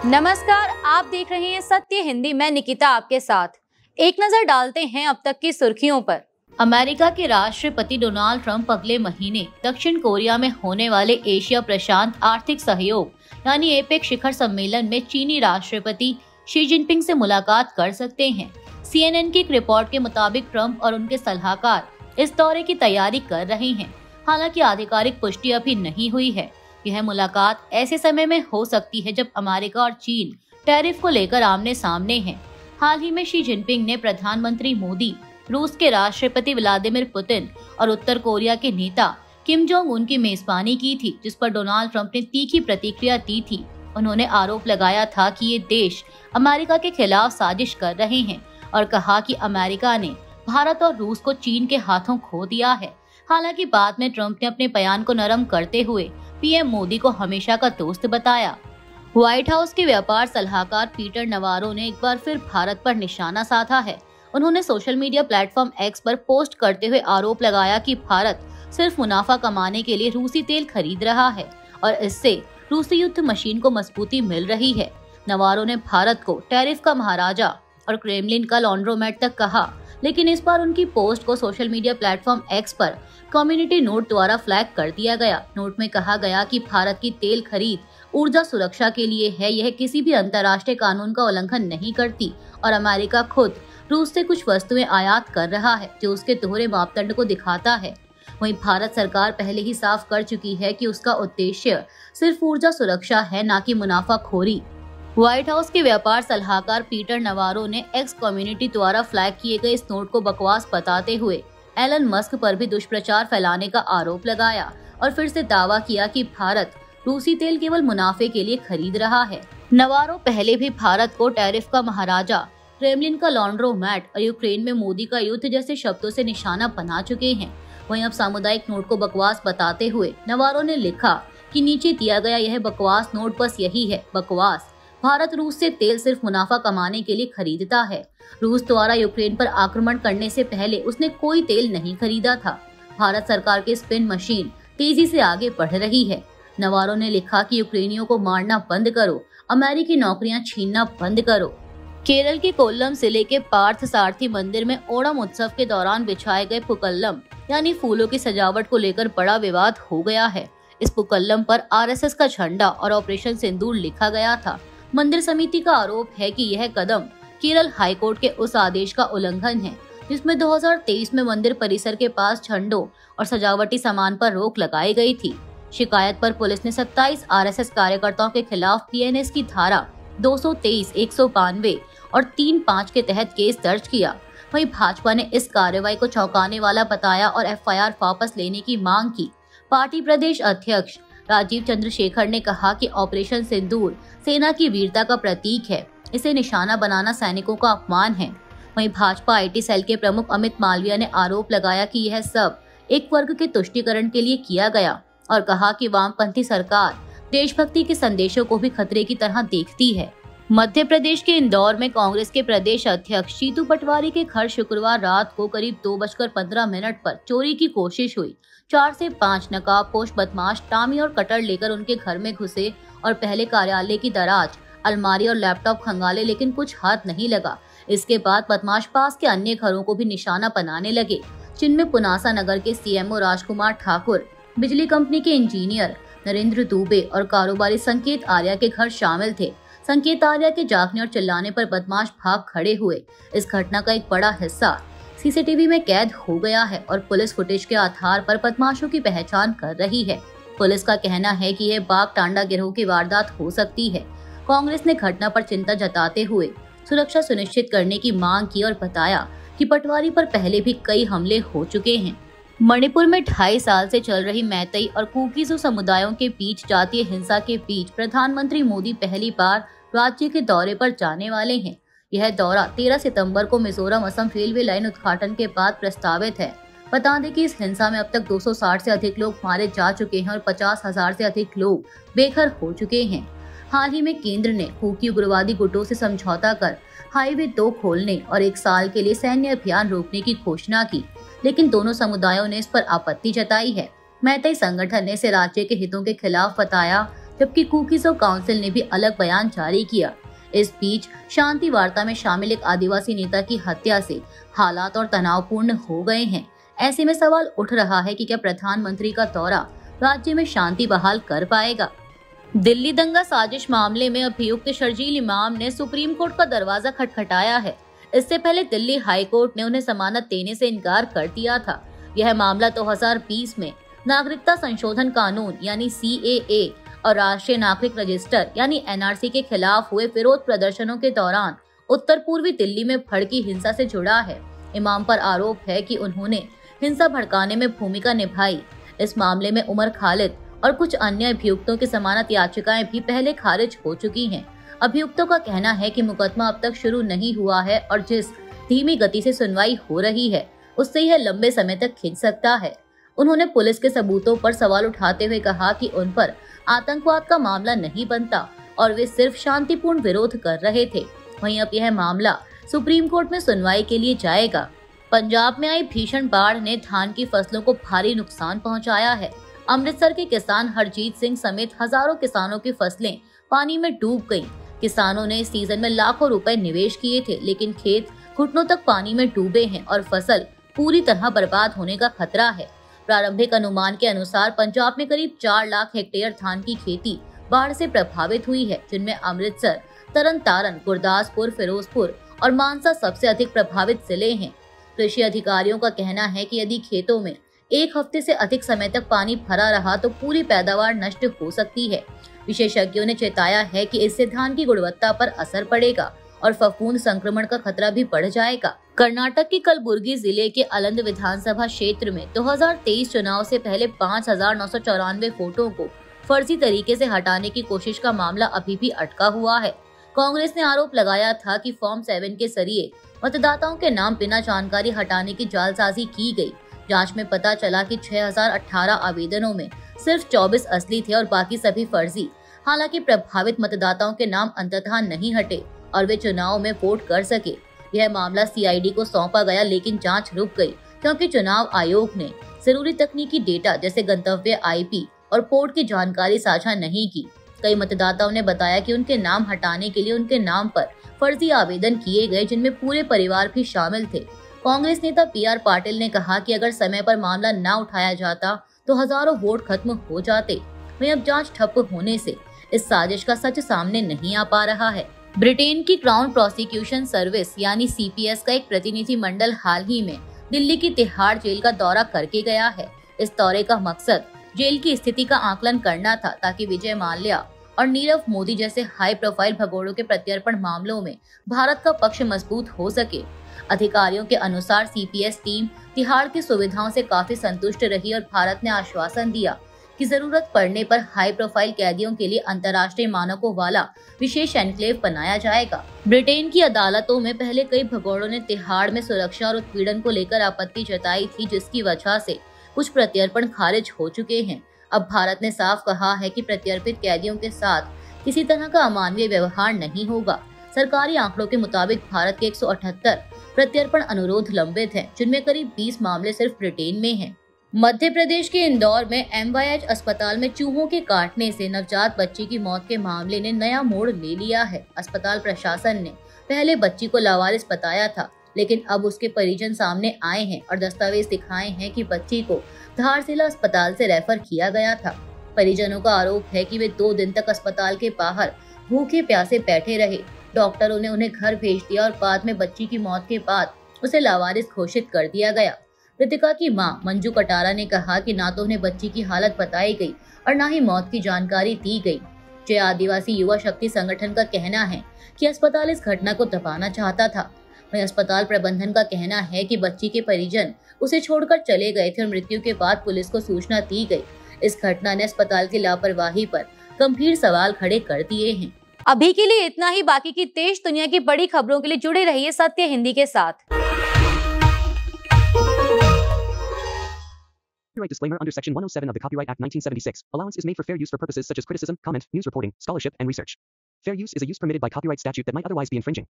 नमस्कार, आप देख रहे हैं सत्य हिंदी। मैं निकिता आपके साथ। एक नजर डालते हैं अब तक की सुर्खियों पर। अमेरिका के राष्ट्रपति डोनाल्ड ट्रंप अगले महीने दक्षिण कोरिया में होने वाले एशिया प्रशांत आर्थिक सहयोग यानी एपेक शिखर सम्मेलन में चीनी राष्ट्रपति शी जिनपिंग से मुलाकात कर सकते हैं। CNN की एक रिपोर्ट के मुताबिक ट्रंप और उनके सलाहकार इस दौरे की तैयारी कर रहे हैं। हालांकि आधिकारिक पुष्टि अभी नहीं हुई है। यह मुलाकात ऐसे समय में हो सकती है जब अमेरिका और चीन टैरिफ को लेकर आमने सामने हैं। हाल ही में शी जिनपिंग ने प्रधानमंत्री मोदी, रूस के राष्ट्रपति व्लादिमीर पुतिन और उत्तर कोरिया के नेता किम जोंग उन की मेजबानी की थी, जिस पर डोनाल्ड ट्रंप ने तीखी प्रतिक्रिया दी थी। उन्होंने आरोप लगाया था कि ये देश अमेरिका के खिलाफ साजिश कर रहे हैं और कहा कि अमेरिका ने भारत और रूस को चीन के हाथों खो दिया है। हालांकि बाद में ट्रंप ने अपने बयान को नरम करते हुए पीएम मोदी को हमेशा का दोस्त बताया। व्हाइट हाउस के व्यापार सलाहकार पीटर नवारो ने एक बार फिर भारत पर निशाना साधा है। उन्होंने सोशल मीडिया प्लेटफॉर्म एक्स पर पोस्ट करते हुए आरोप लगाया कि भारत सिर्फ मुनाफा कमाने के लिए रूसी तेल खरीद रहा है और इससे रूसी युद्ध मशीन को मजबूती मिल रही है। नवारो ने भारत को टैरिफ का महाराजा और क्रेमलिन का लॉन्ड्रोमेट तक कहा, लेकिन इस बार उनकी पोस्ट को सोशल मीडिया प्लेटफॉर्म एक्स पर कम्युनिटी नोट द्वारा फ्लैग कर दिया गया। नोट में कहा गया कि भारत की तेल खरीद ऊर्जा सुरक्षा के लिए है, यह किसी भी अंतर्राष्ट्रीय कानून का उल्लंघन नहीं करती और अमेरिका खुद रूस से कुछ वस्तुएं आयात कर रहा है जो उसके दोहरे मापदंड को दिखाता है। वहीं भारत सरकार पहले ही साफ कर चुकी है कि उसका उद्देश्य सिर्फ ऊर्जा सुरक्षा है, न कि मुनाफाखोरी। व्हाइट हाउस के व्यापार सलाहकार पीटर नवारो ने एक्स कम्युनिटी द्वारा फ्लैग किए गए इस नोट को बकवास बताते हुए एलन मस्क पर भी दुष्प्रचार फैलाने का आरोप लगाया और फिर से दावा किया कि भारत रूसी तेल केवल मुनाफे के लिए खरीद रहा है। नवारो पहले भी भारत को टैरिफ का महाराजा, क्रेमलिन का लॉन्ड्रोमैट और यूक्रेन में मोदी का युद्ध जैसे शब्दों से निशाना बना चुके हैं। वहीं अब सामुदायिक नोट को बकवास बताते हुए नवारो ने लिखा कि नीचे दिया गया यह बकवास नोट बस यही है, बकवास। भारत रूस से तेल सिर्फ मुनाफा कमाने के लिए खरीदता है। रूस द्वारा यूक्रेन पर आक्रमण करने से पहले उसने कोई तेल नहीं खरीदा था। भारत सरकार की स्पिन मशीन तेजी से आगे बढ़ रही है। नवारो ने लिखा कि यूक्रेनियों को मारना बंद करो, अमेरिकी नौकरियां छीनना बंद करो। केरल के कोल्लम जिले के पार्थ सारथी मंदिर में ओणम उत्सव के दौरान बिछाए गए पुक्कलम यानी फूलों की सजावट को लेकर बड़ा विवाद हो गया है। इस पुक्कलम पर RSS का झंडा और ऑपरेशन सिंदूर लिखा गया था। मंदिर समिति का आरोप है कि यह कदम केरल हाईकोर्ट के उस आदेश का उल्लंघन है जिसमें 2023 में मंदिर परिसर के पास झंडों और सजावटी सामान पर रोक लगाई गई थी। शिकायत पर पुलिस ने 27 RSS कार्यकर्ताओं के खिलाफ PNS की धारा 223, 192 और 35 के तहत केस दर्ज किया। वहीं भाजपा ने इस कार्रवाई को चौंकाने वाला बताया और FIR वापस लेने की मांग की। पार्टी प्रदेश अध्यक्ष राजीव चंद्रशेखर ने कहा कि ऑपरेशन सिंदूर सेना की वीरता का प्रतीक है, इसे निशाना बनाना सैनिकों का अपमान है। वहीं भाजपा IT सेल के प्रमुख अमित मालविया ने आरोप लगाया कि यह सब एक वर्ग के तुष्टीकरण के लिए किया गया और कहा कि वामपंथी सरकार देशभक्ति के संदेशों को भी खतरे की तरह देखती है। मध्य प्रदेश के इंदौर में कांग्रेस के प्रदेश अध्यक्ष जीतू पटवारी के घर शुक्रवार रात को करीब 2:15 पर चोरी की कोशिश हुई। 4 से 5 नकाबपोश बदमाश टामी और कटर लेकर उनके घर में घुसे और पहले कार्यालय की दराज, अलमारी और लैपटॉप खंगाले, लेकिन कुछ हाथ नहीं लगा। इसके बाद बदमाश पास के अन्य घरों को भी निशाना बनाने लगे, जिनमें पुनासा नगर के CMO राजकुमार ठाकुर, बिजली कंपनी के इंजीनियर नरेंद्र दुबे और कारोबारी संकेत आर्या के घर शामिल थे। संकेत आर्या के जागने और चिल्लाने पर बदमाश भाग खड़े हुए। इस घटना का एक बड़ा हिस्सा CCTV में कैद हो गया है और पुलिस फुटेज के आधार पर बदमाशों की पहचान कर रही है। पुलिस का कहना है कि यह बाग टांडा गिरोह की वारदात हो सकती है। कांग्रेस ने घटना पर चिंता जताते हुए सुरक्षा सुनिश्चित करने की मांग की और बताया कि पटवारी पर पहले भी कई हमले हो चुके हैं। मणिपुर में 2.5 साल से चल रही मैतई और कुकीज़ो समुदायों के बीच जातीय हिंसा के बीच प्रधानमंत्री मोदी पहली बार राज्य के दौरे पर जाने वाले हैं। यह दौरा 13 सितंबर को मिजोरम असम रेलवे लाइन उद्घाटन के बाद प्रस्तावित है। बता दें कि इस हिंसा में अब तक 260 से अधिक लोग मारे जा चुके हैं और 50,000 से अधिक लोग बेघर हो चुके हैं। हाल ही में केंद्र ने कुकी उग्रवादी गुटों से समझौता कर हाईवे 2 खोलने और 1 साल के लिए सैन्य अभियान रोकने की घोषणा की, लेकिन दोनों समुदायों ने इस पर आपत्ति जताई है। मैतई संगठन ने इसे राज्य के हितों के खिलाफ बताया, जबकि कुकीसो काउंसिल ने भी अलग बयान जारी किया। इस बीच शांति वार्ता में शामिल एक आदिवासी नेता की हत्या से हालात और तनावपूर्ण हो गए हैं। ऐसे में सवाल उठ रहा है कि क्या प्रधानमंत्री का दौरा राज्य में शांति बहाल कर पाएगा। दिल्ली दंगा साजिश मामले में अभियुक्त शर्जील इमाम ने सुप्रीम कोर्ट का दरवाजा खटखटाया है। इससे पहले दिल्ली हाई कोर्ट ने उन्हें जमानत देने से इनकार कर दिया था। यह मामला 2020 में नागरिकता संशोधन कानून यानी CAA और राष्ट्रीय नागरिक रजिस्टर यानी NRC के खिलाफ हुए विरोध प्रदर्शनों के दौरान उत्तर पूर्वी दिल्ली में भड़की हिंसा से जुड़ा है। इमाम पर आरोप है कि उन्होंने हिंसा भड़काने में भूमिका निभाई। इस मामले में उमर खालिद और कुछ अन्य अभियुक्तों की जमानत याचिकाएं भी पहले खारिज हो चुकी हैं। अभियुक्तों का कहना है कि मुकदमा अब तक शुरू नहीं हुआ है और जिस धीमी गति से सुनवाई हो रही है उससे यह लंबे समय तक खिंच सकता है। उन्होंने पुलिस के सबूतों पर सवाल उठाते हुए कहा कि उन पर आतंकवाद का मामला नहीं बनता और वे सिर्फ शांतिपूर्ण विरोध कर रहे थे। वहीं अब यह मामला सुप्रीम कोर्ट में सुनवाई के लिए जाएगा। पंजाब में आई भीषण बाढ़ ने धान की फसलों को भारी नुकसान पहुंचाया है। अमृतसर के किसान हरजीत सिंह समेत हजारों किसानों की फसलें पानी में डूब गईं। किसानों ने इस सीजन में लाखों रुपए निवेश किए थे, लेकिन खेत घुटनों तक पानी में डूबे हैं और फसल पूरी तरह बर्बाद होने का खतरा है। प्रारंभिक अनुमान के अनुसार पंजाब में करीब 4 लाख हेक्टेयर धान की खेती बाढ़ से प्रभावित हुई है, जिनमें अमृतसर, तरन तारन, गुरदासपुर, फिरोजपुर और मानसा सबसे अधिक प्रभावित जिले हैं। कृषि अधिकारियों का कहना है कि यदि खेतों में 1 हफ्ते से अधिक समय तक पानी भरा रहा तो पूरी पैदावार नष्ट हो सकती है। विशेषज्ञों ने चेताया है कि इससे धान की गुणवत्ता पर असर पड़ेगा और फफूंद संक्रमण का खतरा भी बढ़ जाएगा। कर्नाटक के कलबुर्गी जिले के अलंद विधानसभा क्षेत्र में 2023 चुनाव से पहले 5,994 वोटों को फर्जी तरीके से हटाने की कोशिश का मामला अभी भी अटका हुआ है। कांग्रेस ने आरोप लगाया था कि फॉर्म 7 के जरिए मतदाताओं के नाम बिना जानकारी हटाने की जालसाजी की गई। जांच में पता चला कि 6,018 आवेदनों में सिर्फ 24 असली थे और बाकी सभी फर्जी। हालांकि प्रभावित मतदाताओं के नाम अंततः नहीं हटे और वे चुनाव में वोट कर सके। यह मामला CID को सौंपा गया, लेकिन जांच रुक गई क्योंकि चुनाव आयोग ने जरूरी तकनीकी डेटा जैसे गंतव्य IP और पोर्ट की जानकारी साझा नहीं की। कई मतदाताओं ने बताया कि उनके नाम हटाने के लिए उनके नाम पर फर्जी आवेदन किए गए, जिनमें पूरे परिवार भी शामिल थे। कांग्रेस नेता PR पाटिल ने कहा कि अगर समय पर मामला न उठाया जाता तो हजारों वोट खत्म हो जाते। वहीं अब जांच ठप होने से इस साजिश का सच सामने नहीं आ पा रहा है। ब्रिटेन की क्राउन प्रोसिक्यूशन सर्विस यानी CPS का एक प्रतिनिधि मंडल हाल ही में दिल्ली की तिहाड़ जेल का दौरा करके गया है। इस दौरे का मकसद जेल की स्थिति का आकलन करना था ताकि विजय माल्या और नीरव मोदी जैसे हाई प्रोफाइल भगोड़ों के प्रत्यर्पण मामलों में भारत का पक्ष मजबूत हो सके। अधिकारियों के अनुसार CPS टीम तिहाड़ की सुविधाओं से काफी संतुष्ट रही और भारत ने आश्वासन दिया कि जरूरत पड़ने पर हाई प्रोफाइल कैदियों के लिए अंतर्राष्ट्रीय मानकों वाला विशेष एनक्लेव बनाया जाएगा। ब्रिटेन की अदालतों में पहले कई भगोड़ों ने तिहाड़ में सुरक्षा और उत्पीड़न को लेकर आपत्ति जताई थी, जिसकी वजह से कुछ प्रत्यर्पण खारिज हो चुके हैं। अब भारत ने साफ कहा है कि प्रत्यर्पित कैदियों के साथ किसी तरह का अमानवीय व्यवहार नहीं होगा। सरकारी आंकड़ों के मुताबिक भारत के 178 प्रत्यर्पण अनुरोध लंबित हैं, जिनमें करीब 20 मामले सिर्फ ब्रिटेन में हैं। मध्य प्रदेश के इंदौर में MYH अस्पताल में चूहों के काटने से नवजात बच्ची की मौत के मामले ने नया मोड़ ले लिया है। अस्पताल प्रशासन ने पहले बच्ची को लावारिस बताया था, लेकिन अब उसके परिजन सामने आए हैं और दस्तावेज दिखाए हैं कि बच्ची को धारसिला अस्पताल से रेफर किया गया था। परिजनों का आरोप है कि वे 2 दिन तक अस्पताल के बाहर भूखे प्यासे बैठे रहे। डॉक्टरों ने उन्हें घर भेज दिया और बाद में बच्ची की मौत के बाद उसे लावारिस घोषित कर दिया गया। मृतका की मां मंजू कटारा ने कहा कि ना तो उन्हें बच्ची की हालत बताई गई और ना ही मौत की जानकारी दी गई। जय आदिवासी युवा शक्ति संगठन का कहना है कि अस्पताल इस घटना को दबाना चाहता था। वहीं अस्पताल प्रबंधन का कहना है कि बच्ची के परिजन उसे छोड़कर चले गए थे और मृत्यु के बाद पुलिस को सूचना दी गई। इस घटना ने अस्पताल की लापरवाही पर गंभीर सवाल खड़े कर दिए हैं। अभी के लिए इतना ही। बाकी की देश दुनिया की बड़ी खबरों के लिए जुड़े रहिए सत्य हिंदी के साथ। Copyright disclaimer under Section 107 of the Copyright Act 1976. Allowance is made for fair use for purposes such as criticism, comment, news reporting, scholarship, and research. Fair use is a use permitted by copyright statute that might otherwise be infringing.